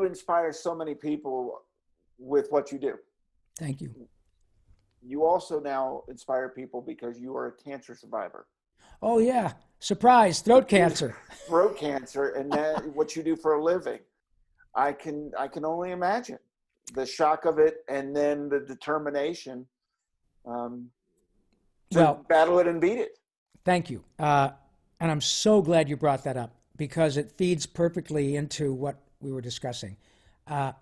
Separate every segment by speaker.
Speaker 1: inspire so many people with what you do.
Speaker 2: Thank you.
Speaker 1: You also now inspire people because you are a cancer survivor.
Speaker 2: Oh yeah, surprise, throat cancer.
Speaker 1: Throat cancer, and that what you do for a living. I can only imagine the shock of it, and then the determination um, to
Speaker 2: Well,
Speaker 1: battle it and beat it.
Speaker 2: thank you. And I'm so glad you brought that up because it feeds perfectly into what we were discussing. Uh,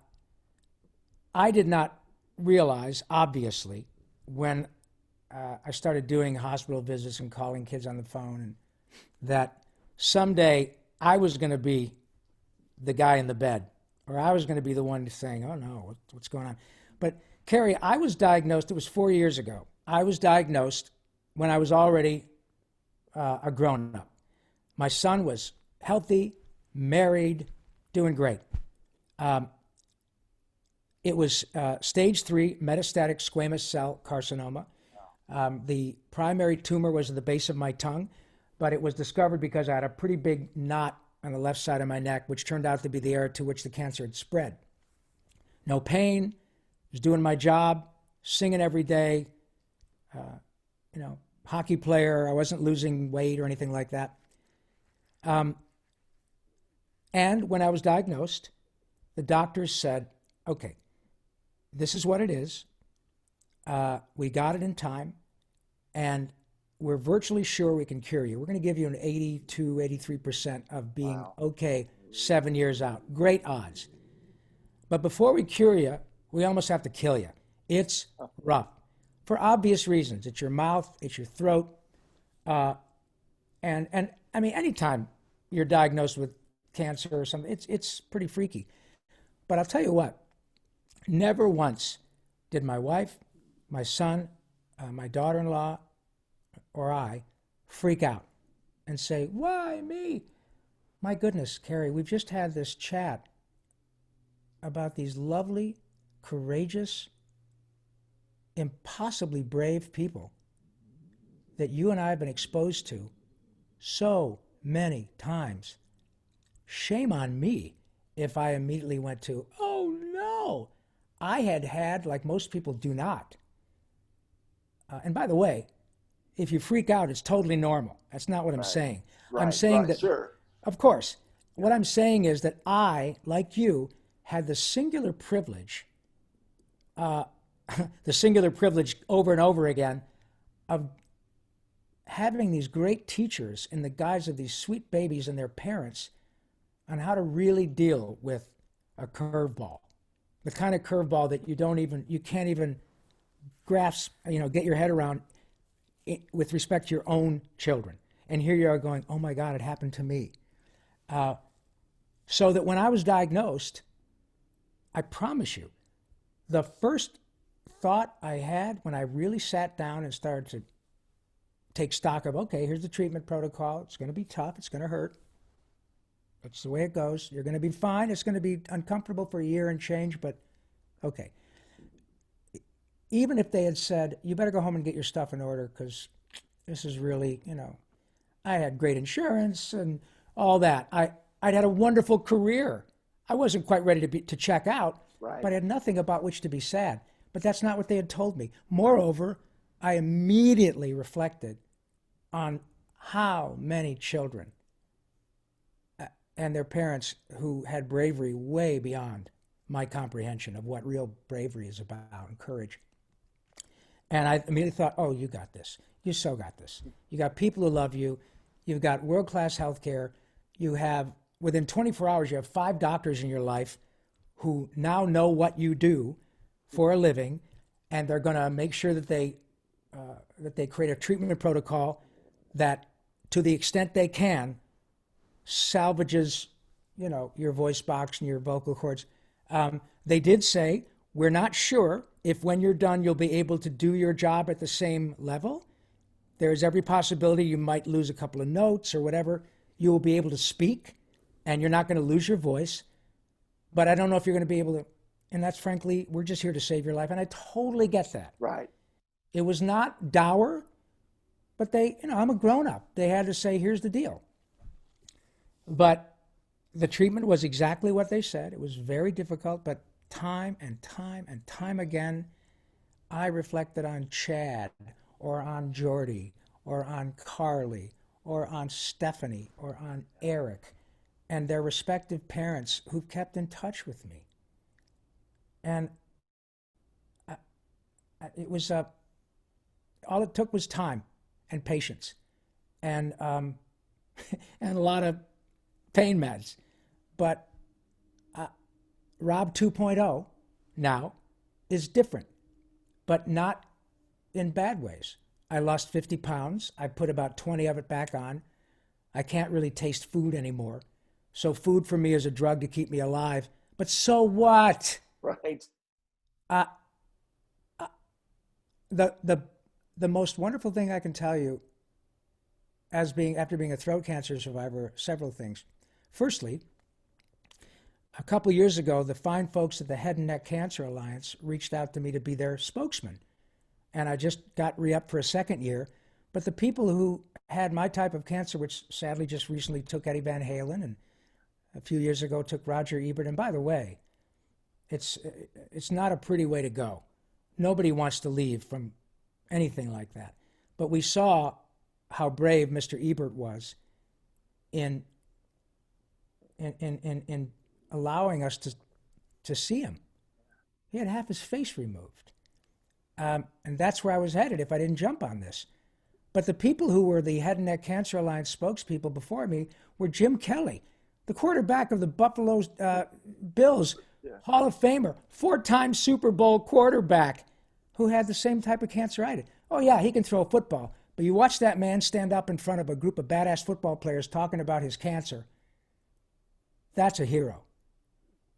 Speaker 2: I did not realize, obviously, when I started doing hospital visits and calling kids on the phone, and that someday I was going to be the guy in the bed, or I was going to be the one saying, "Oh no, what's going on?" But Carrie, I was diagnosed. It was 4 years ago. I was diagnosed when I was already a grown-up. My son was healthy, married, doing great. Um, it was stage 3 metastatic squamous cell carcinoma. The primary tumor was at the base of my tongue, but it was discovered because I had a pretty big knot on the left side of my neck, which turned out to be the area to which the cancer had spread. No pain, was doing my job, singing every day, hockey player. I wasn't losing weight or anything like that. And when I was diagnosed, the doctors said, okay, this is what it is. We got it in time, and we're virtually sure we can cure you. We're going to give you an 82, 83% of being
Speaker 1: Wow.
Speaker 2: okay 7 years out. Great odds. But before we cure you, we almost have to kill you. It's rough for obvious reasons. It's your mouth, it's your throat. And I mean, anytime you're diagnosed with cancer or something, it's pretty freaky. But I'll tell you what, never once did my wife, my son, my daughter-in-law, or I freak out and say, why me? My goodness, Carrie, we've just had this chat about these lovely, courageous, impossibly brave people that you and I have been exposed to so many times. Shame on me if I immediately went to, oh no. I had, like most people do not. And by the way, if you freak out, it's totally normal. That's not what I'm
Speaker 1: Right.
Speaker 2: saying. I'm
Speaker 1: Right.
Speaker 2: saying
Speaker 1: Right.
Speaker 2: that,
Speaker 1: Sure.
Speaker 2: of course,
Speaker 1: Yeah.
Speaker 2: what I'm saying is that I, like you, had the singular privilege, the singular privilege over and over again of having these great teachers in the guise of these sweet babies and their parents on how to really deal with a curveball, the kind of curveball that you can't even grasp, get your head around with respect to your own children. And here you are going, oh my God, it happened to me. So that when I was diagnosed, I promise you, the first thought I had when I really sat down and started to take stock of, okay, here's the treatment protocol. It's going to be tough. It's going to hurt. That's the way it goes. You're going to be fine. It's going to be uncomfortable for a year and change, but okay. Even if they had said, you better go home and get your stuff in order because this is really, I had great insurance and all that. I'd had a wonderful career. I wasn't quite ready to check out,
Speaker 1: Right.
Speaker 2: but I had nothing about which to be sad. But that's not what they had told me. Moreover, I immediately reflected on how many children and their parents who had bravery way beyond my comprehension of what real bravery is about and courage. And I immediately thought, oh, you got this. You so got this. You got people who love you. You've got world-class health care. You have, within 24 hours, you have 5 doctors in your life who now know what you do for a living, and they're going to make sure that they create a treatment protocol that, to the extent they can, salvages, your voice box and your vocal cords. They did say, we're not sure if when you're done, you'll be able to do your job at the same level. There's every possibility you might lose a couple of notes or whatever. You will be able to speak, and you're not going to lose your voice. But I don't know if you're going to be able to, and that's frankly, we're just here to save your life. And I totally get that.
Speaker 1: Right.
Speaker 2: It was not dour, but I'm a grown-up. They had to say, here's the deal. But the treatment was exactly what they said. It was very difficult, but time and time and time again, I reflected on Chad or on Jordy or on Carly or on Stephanie or on Eric and their respective parents who've kept in touch with me. And it was all it took was time and patience and and a lot of pain meds. But Rob 2.0 now is different, but not in bad ways. I lost 50 pounds. I put about 20 of it back on. I can't really taste food anymore. So food for me is a drug to keep me alive. But so what?
Speaker 1: Right.
Speaker 2: The most wonderful thing I can tell you after being a throat cancer survivor, several things. Firstly, a couple years ago, the fine folks at the Head and Neck Cancer Alliance reached out to me to be their spokesman. And I just got re-upped for a second year. But the people who had my type of cancer, which sadly just recently took Eddie Van Halen and a few years ago took Roger Ebert. And by the way, it's not a pretty way to go. Nobody wants to leave from anything like that. But we saw how brave Mr. Ebert was in allowing us to see him. He had half his face removed. And that's where I was headed if I didn't jump on this. But the people who were the Head and Neck Cancer Alliance spokespeople before me were Jim Kelly, the quarterback of the Buffalo Bills, Hall of Famer, 4-time Super Bowl quarterback, who had the same type of cancer I did. Oh, yeah, he can throw a football. But you watch that man stand up in front of a group of badass football players talking about his cancer. That's a hero.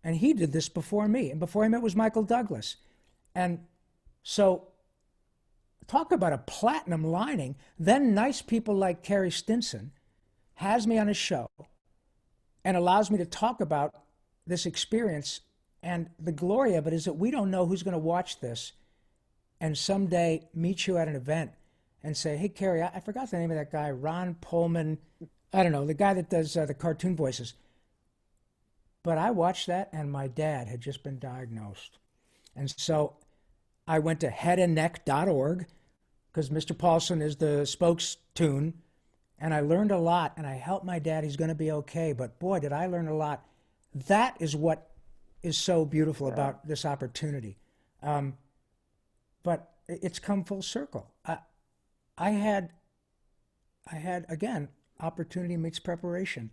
Speaker 2: And he did this before me. And before him, it was Michael Douglas. And so talk about a platinum lining. Then nice people like Carey Stinson has me on his show and allows me to talk about this experience. And the glory of it is that we don't know who's going to watch this and someday meet you at an event and say, hey, Carey, I forgot the name of that guy, Ron Pullman. I don't know, the guy that does the cartoon voices. But I watched that, and my dad had just been diagnosed. And so I went to headandneck.org because Mr. Paulsen is the spokes tune, and I learned a lot, and I helped my dad. He's going to be okay. But boy, did I learn a lot. That is what is so beautiful about this opportunity. But it's come full circle. I had, again, opportunity meets preparation.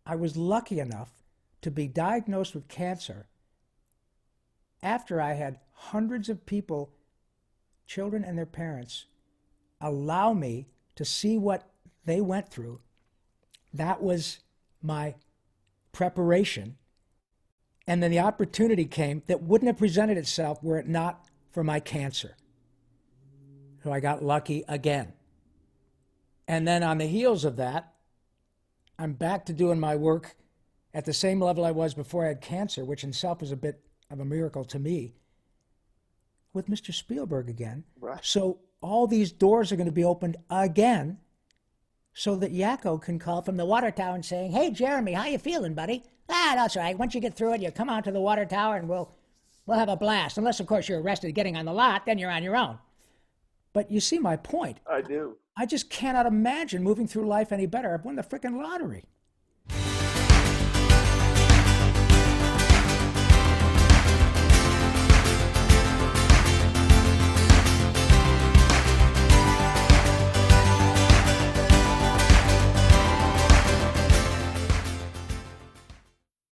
Speaker 2: I was lucky enough to be diagnosed with cancer after I had hundreds of people, children and their parents, allow me to see what they went through. That was my preparation. And then the opportunity came that wouldn't have presented itself were it not for my cancer. So I got lucky again. And then on the heels of that, I'm back to doing my work at the same level I was before I had cancer, which in itself was a bit of a miracle to me, with Mr. Spielberg again.
Speaker 1: Right.
Speaker 2: So all these doors are going to be opened again so that Yakko can call from the water tower and saying, hey, Jeremy, how you feeling, buddy? That's all right. Once you get through it, you come out to the water tower and we'll have a blast. Unless, of course, you're arrested getting on the lot, then you're on your own. But you see my point.
Speaker 1: I do.
Speaker 2: I just cannot imagine moving through life any better. I've won the frickin' lottery.